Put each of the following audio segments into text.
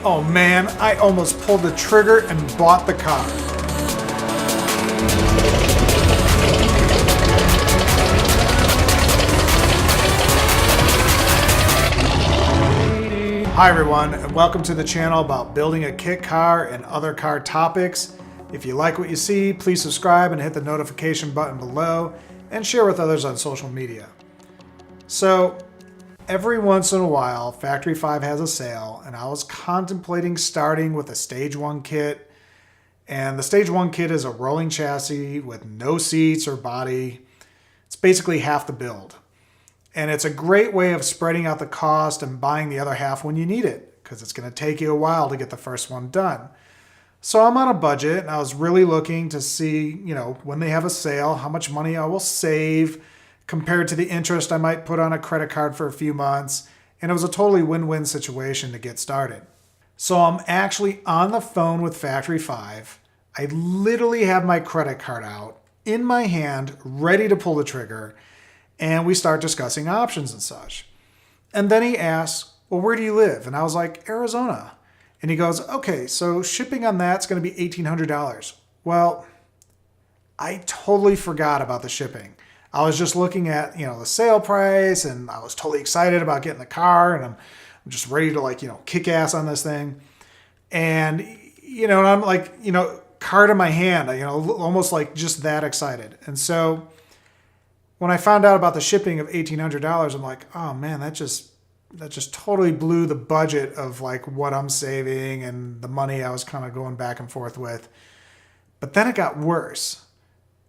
Oh man, I almost pulled the trigger and bought the car. Hi everyone, and welcome to the channel about building a kit car and other car topics. If you like what you see, please subscribe and hit the notification button below and share with others on social media. So, every once in a while, Factory 5 has a sale, and I was contemplating starting with a Stage 1 kit. And the Stage 1 kit is a rolling chassis with no seats or body. It's basically half the build. And it's a great way of spreading out the cost and buying the other half when you need it, because it's going to take you a while to get the first one done. So I'm on a budget, and I was really looking to see, when they have a sale, how much money I will save compared to the interest I might put on a credit card for a few months. And it was a totally win-win situation to get started. So I'm actually on the phone with Factory 5. I literally have my credit card out in my hand, ready to pull the trigger. And we start discussing options and such. And then he asks, well, where do you live? And I was like, Arizona. And he goes, okay, so shipping on that's going to be $1,800. Well, I totally forgot about the shipping. I was just looking at, the sale price, and I was totally excited about getting the car, and I'm just ready to kick ass on this thing. And, and I'm like, card in my hand, almost like just that excited. And so when I found out about the shipping of $1,800, I'm like, oh man, that just totally blew the budget of what I'm saving and the money I was kind of going back and forth with. But then it got worse,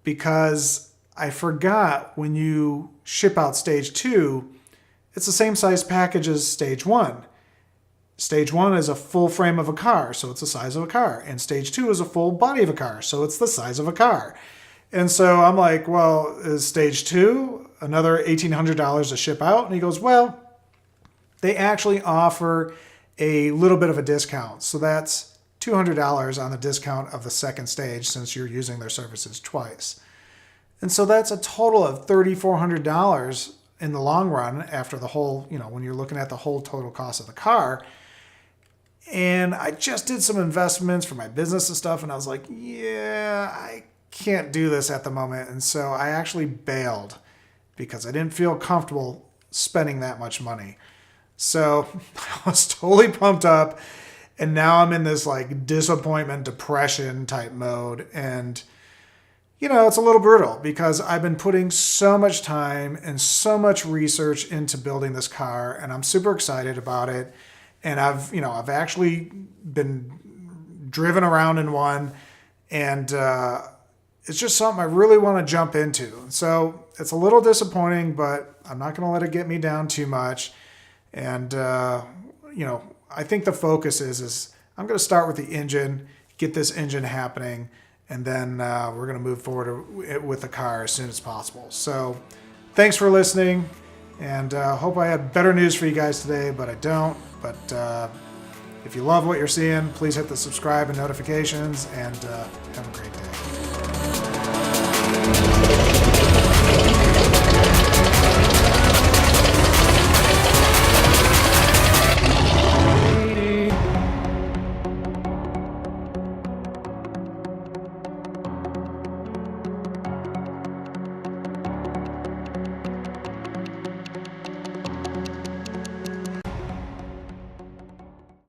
because I forgot when you ship out Stage 2, it's the same size package as Stage 1. Stage 1 is a full frame of a car, so it's the size of a car. And Stage 2 is a full body of a car, so it's the size of a car. And so I'm like, well, is Stage 2 another $1,800 to ship out? And he goes, well, they actually offer a little bit of a discount. So that's $200 on the discount of the second stage, since you're using their services twice. And so that's a total of $3,400 in the long run after the whole, when you're looking at the whole total cost of the car. And I just did some investments for my business and stuff, and I was like, yeah, I can't do this at the moment. And so I actually bailed because I didn't feel comfortable spending that much money. So I was totally pumped up, and now I'm in this disappointment, depression type mode. And it's a little brutal because I've been putting so much time and so much research into building this car, and I'm super excited about it. And I've actually been driven around in one, and it's just something I really want to jump into. So it's a little disappointing, but I'm not going to let it get me down too much. And, I think the focus is I'm going to start with the engine, get this engine happening, and then we're going to move forward with the car as soon as possible. So thanks for listening, and hope I had better news for you guys today, but I don't. But if you love what you're seeing, please hit the subscribe and notifications, and have a great day.